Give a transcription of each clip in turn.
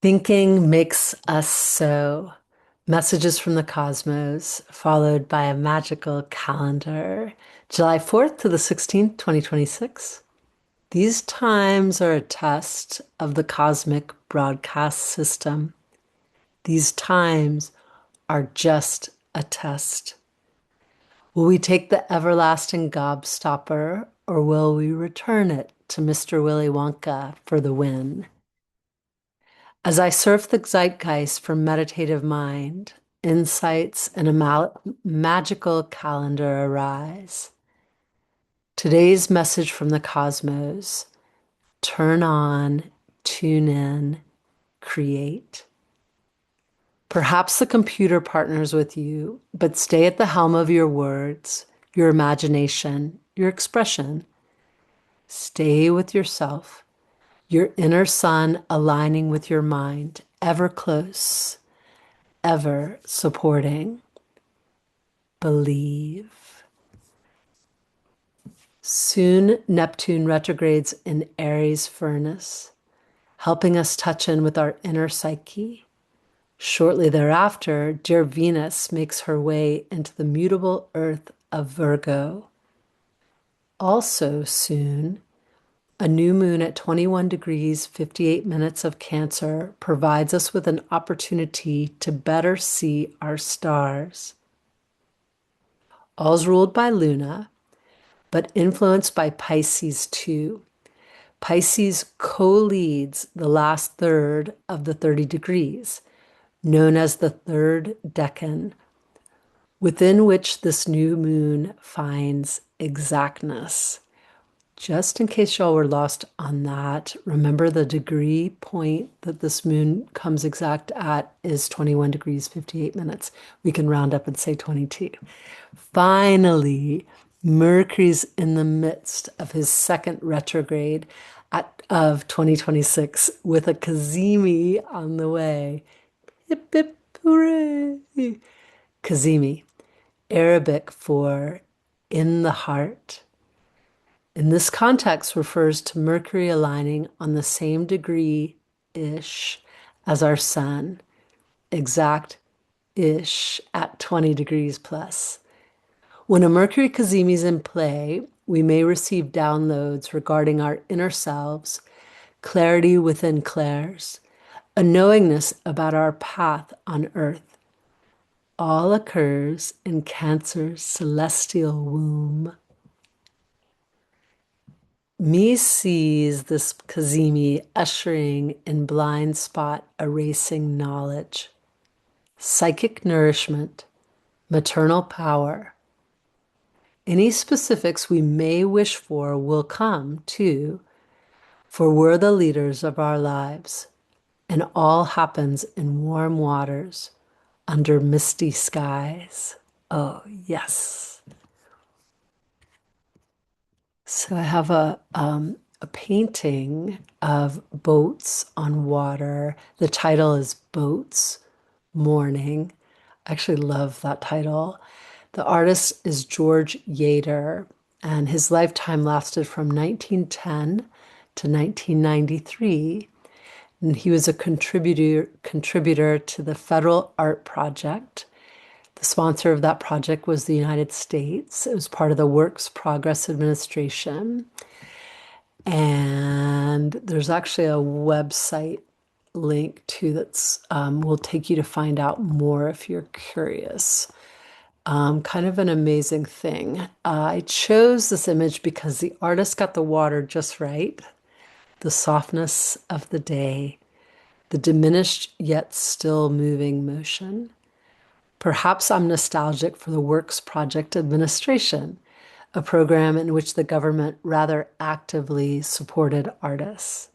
Thinking makes us so. Messages from the cosmos, followed by a magical calendar. July 4th to the 16th, 2026. These times are a test of the cosmic broadcast system. These times are just a test. Will we take the everlasting gobstopper, or will we return it to Mr. Willy Wonka for the win? As I surf the zeitgeist for meditative mind, insights and a magical calendar arise. Today's message from the cosmos: turn on, tune in, create. Perhaps the computer partners with you, but stay at the helm of your words, your imagination, your expression. Stay with yourself, your inner sun aligning with your mind, ever close, ever supporting. Believe. Soon, Neptune retrogrades in Aries furnace, helping us touch in with our inner psyche. Shortly thereafter, dear Venus makes her way into the mutable earth of Virgo. Also soon, a new moon at 21 degrees 58 minutes of Cancer provides us with an opportunity to better see our stars. All's ruled by Luna, but influenced by Pisces too. Pisces co-leads the last third of the 30 degrees, known as the third decan, within which this new moon finds exactness. Just in case y'all were lost on that, remember the degree point that this moon comes exact at is 21 degrees 58 minutes. We can round up and say 22. Finally, Mercury's in the midst of his second retrograde of 2026 with a Kazemi on the way. Hip, hip, hooray! Kazemi, Arabic for in the heart. In this context refers to Mercury aligning on the same degree-ish as our sun, exact-ish at 20 degrees plus. When a Mercury Cazimi is in play, we may receive downloads regarding our inner selves, clarity within clairs, a knowingness about our path on earth. All occurs in Cancer's celestial womb. Me sees this Kazemi ushering in blind spot erasing knowledge, psychic nourishment, maternal power. Any specifics we may wish for will come too, for we're the leaders of our lives, and all happens in warm waters under misty skies. Oh, yes. So I have a painting of boats on water. The title is Boats Morning. I actually love that title. The artist is George Yater, and his lifetime lasted from 1910 to 1993. And he was a contributor to the Federal Art Project. The sponsor of that project was the United States. It was part of the Works Progress Administration. And there's actually a website link too that's will take you to find out more if you're curious. Kind of an amazing thing. I chose this image because the artist got the water just right, the softness of the day, the diminished yet still moving motion. Perhaps I'm nostalgic for the Works Project Administration, a program in which the government rather actively supported artists.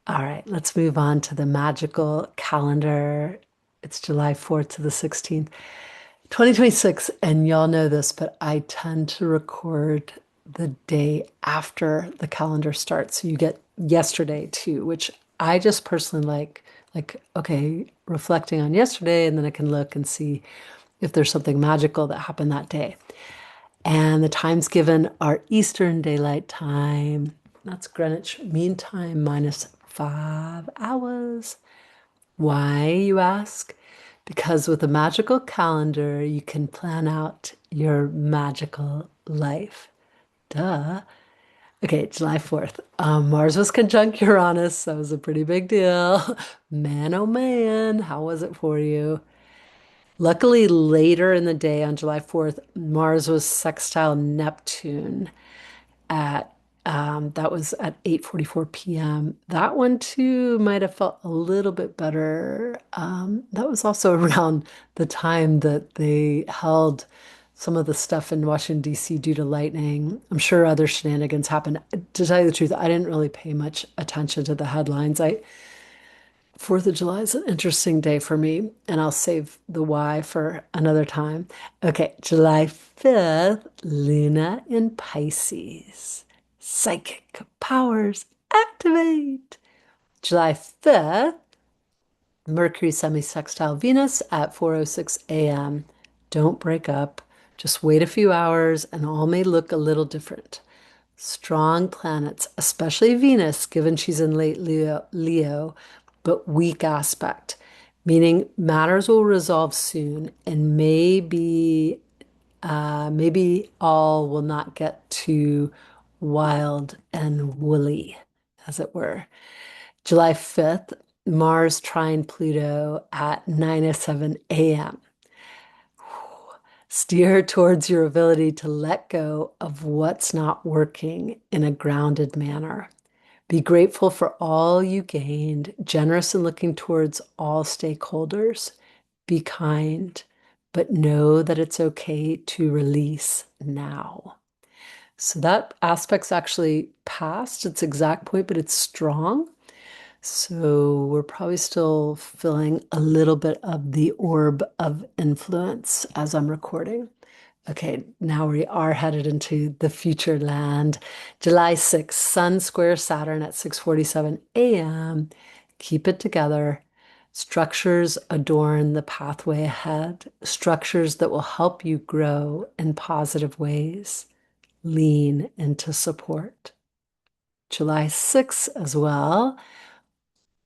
All right, let's move on to the magical calendar. It's July 4th to the 16th, 2026. And y'all know this, but I tend to record the day after the calendar starts. So you get yesterday too, which I just personally like, okay, reflecting on yesterday, and then I can look and see if there's something magical that happened that day. And the times given are Eastern Daylight Time. That's Greenwich Mean Time minus 5 hours. Why, you ask? Because with a magical calendar, you can plan out your magical life. Duh. Okay, July 4th. Mars was conjunct Uranus. That was a pretty big deal. Man, oh man, how was it for you? Luckily, later in the day on July 4th, Mars was sextile Neptune at that was at 8:44 p.m. That one too might have felt a little bit better. That was also around the time that they held some of the stuff in Washington, D.C. due to lightning. I'm sure other shenanigans happened. To tell you the truth, I didn't really pay much attention to the headlines. 4th of July is an interesting day for me, and I'll save the why for another time. Okay, July 5th, Luna in Pisces. Psychic powers activate. July 5th, Mercury semi-sextile Venus at 4:06 a.m. Don't break up. Just wait a few hours and all may look a little different. Strong planets, especially Venus, given she's in late Leo, but weak aspect, meaning matters will resolve soon and maybe all will not get too wild and woolly, as it were. July 5th, Mars trine Pluto at 9:07 a.m. Steer towards your ability to let go of what's not working in a grounded manner. Be grateful for all you gained, generous in looking towards all stakeholders. Be kind, but know that it's okay to release now. So that aspect's actually past its exact point, but it's strong. So we're probably still feeling a little bit of the orb of influence as I'm recording. Okay, now we are headed into the future land. July 6th, Sun square Saturn at 6:47 a.m. Keep it together. Structures adorn the pathway ahead, structures that will help you grow in positive ways. Lean into support. July 6th as well.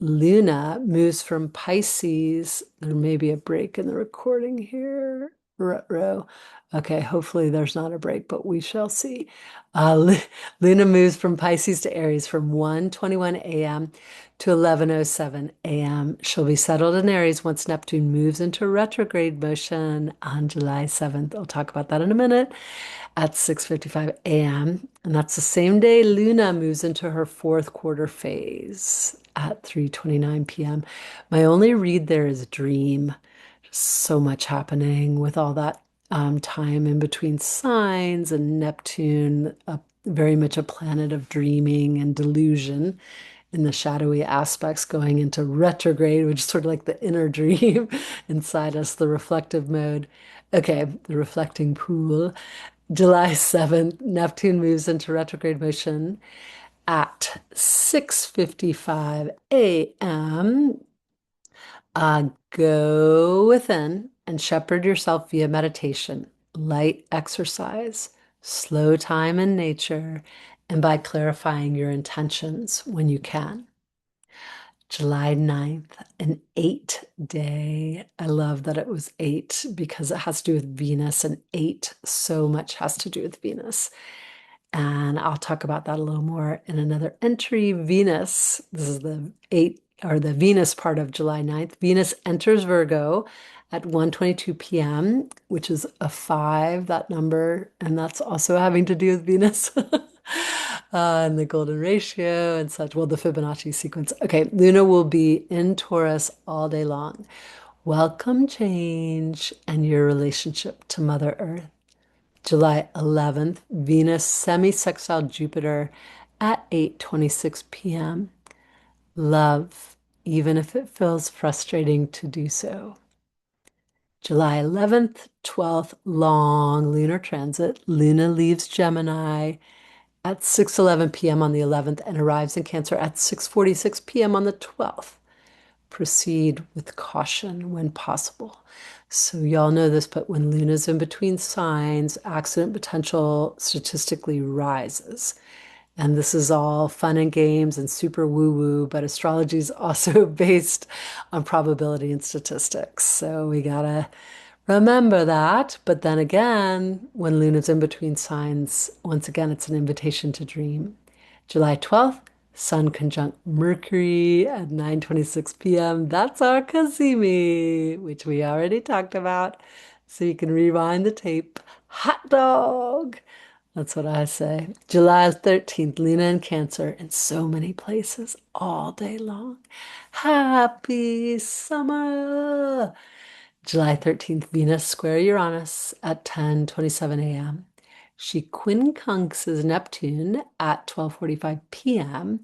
Luna moves from Pisces. There may be a break in the recording here. Ruh-roh. Okay, hopefully there's not a break, but we shall see. Luna moves from Pisces to Aries from 1:21 a.m. to 11:07 a.m. She'll be settled in Aries once Neptune moves into retrograde motion on July 7th. I'll talk about that in a minute at 6:55 a.m. And that's the same day Luna moves into her fourth quarter phase at 3:29 p.m. My only read there is dream. So much happening with all that time in between signs and Neptune, very much a planet of dreaming and delusion in the shadowy aspects going into retrograde, which is sort of like the inner dream inside us, the reflective mode. Okay, the reflecting pool. July 7th, Neptune moves into retrograde motion at 6:55 a.m. Go within and shepherd yourself via meditation, light exercise, slow time in nature, and by clarifying your intentions when you can. July 9th, an 8 day. I love that it was 8 because it has to do with Venus, and 8 so much has to do with Venus. And I'll talk about that a little more in another entry. Venus, this is the 8 or the Venus part of July 9th. Venus enters Virgo at 1:22 p.m., which is a 5, that number, and that's also having to do with Venus. And the golden ratio and such. Well, the Fibonacci sequence. Okay, Luna will be in Taurus all day long. Welcome change and your relationship to Mother Earth. July 11th, Venus semi-sextile Jupiter at 8:26 p.m. Love, even if it feels frustrating to do so. July 11th, 12th, long lunar transit. Luna leaves Gemini at 6:11 p.m. on the 11th and arrives in Cancer at 6:46 p.m. on the 12th. Proceed with caution when possible. So y'all know this, but when Luna's in between signs, accident potential statistically rises. And this is all fun and games and super woo-woo, but astrology is also based on probability and statistics. So we gotta remember that. But then again, when Luna's in between signs, once again, it's an invitation to dream. July 12th, Sun conjunct Mercury at 9:26 p.m. That's our Kazimi, which we already talked about. So you can rewind the tape. Hot dog! That's what I say. July 13th, Luna in Cancer in so many places all day long. Happy summer! July 13th, Venus square Uranus at 10:27 a.m. She quincunxes Neptune at 12:45 p.m.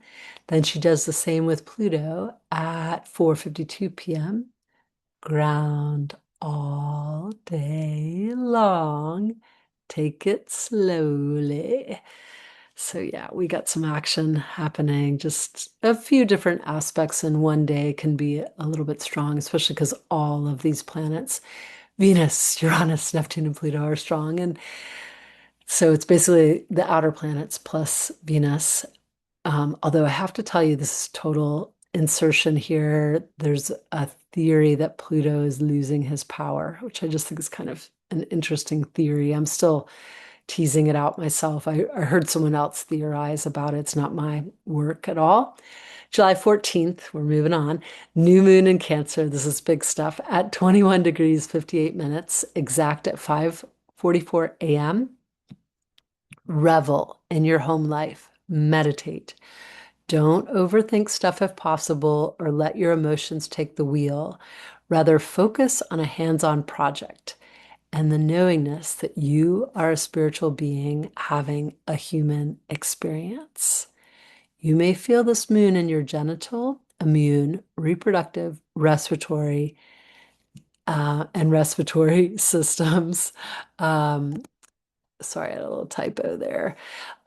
Then she does the same with Pluto at 4:52 p.m. Ground all day long. Take it slowly. So yeah, we got some action happening. Just a few different aspects in one day can be a little bit strong, especially because all of these planets, Venus, Uranus, Neptune, and Pluto are strong. And so it's basically the outer planets plus Venus. Although I have to tell you, this is total insertion here. There's a theory that Pluto is losing his power, which I just think is kind of an interesting theory. I'm still teasing it out myself. I heard someone else theorize about it. It's not my work at all. July 14th, we're moving on. New moon in Cancer. This is big stuff at 21 degrees, 58 minutes, exact at 5:44 a.m. Revel in your home life. Meditate. Don't overthink stuff if possible or let your emotions take the wheel. Rather, focus on a hands-on project and the knowingness that you are a spiritual being having a human experience. You may feel this moon in your genital, immune, reproductive, respiratory, and respiratory systems. Um, Sorry, I had a little typo there.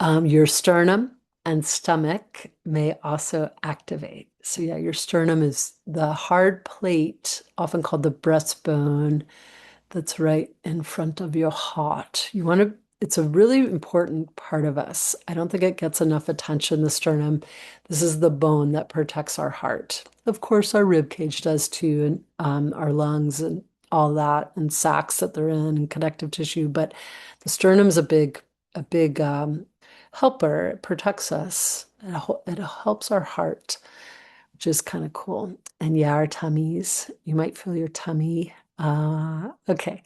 Your sternum and stomach may also activate. So yeah, your sternum is the hard plate, often called the breastbone, that's right in front of your heart. You want to, it's a really important part of us. I don't think it gets enough attention, the sternum. This is the bone that protects our heart. Of course, our rib cage does too, and our lungs and all that, and sacs that they're in, and connective tissue. But the sternum's a big helper. It protects us. It helps our heart, which is kind of cool. And yeah, our tummies. You might feel your tummy. Okay.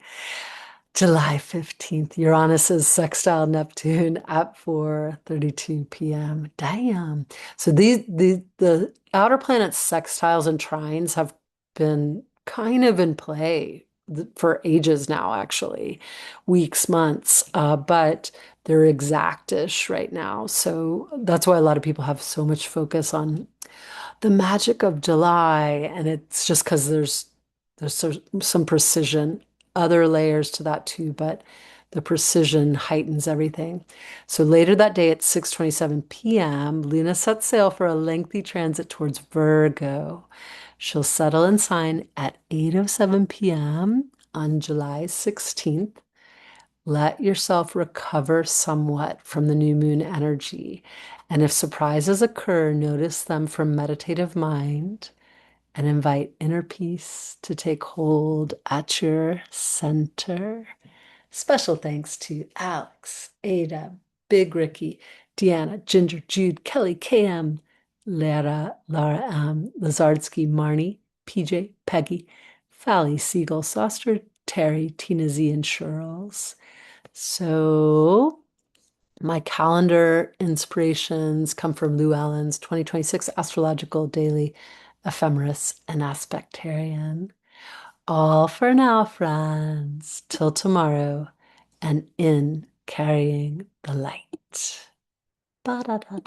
July 15th, Uranus is sextile Neptune at 4:32 p.m. Damn. So the outer planets sextiles and trines have been kind of in play for ages now, actually, weeks, months, but they're exactish right now. So that's why a lot of people have so much focus on the magic of July, and it's just because there's some precision, other layers to that too, but the precision heightens everything. So later that day at 6:27 p.m., Luna sets sail for a lengthy transit towards Virgo. She'll settle in sign at 8:07 p.m. on July 16th. Let yourself recover somewhat from the new moon energy. And if surprises occur, notice them from meditative mind and invite inner peace to take hold at your center. Special thanks to Alex, Ada, Big Ricky, Deanna, Ginger, Jude, Kelly, KM, Lara M, Lazardsky, Marnie, PJ, Peggy, Fally, Siegel, Soster, Terry, Tina Z, and Shirls. So my calendar inspirations come from Lou Allen's 2026 Astrological Daily Ephemeris and Aspectarian. All for now, friends. Till tomorrow, and in carrying the light. Ba-da-da-da.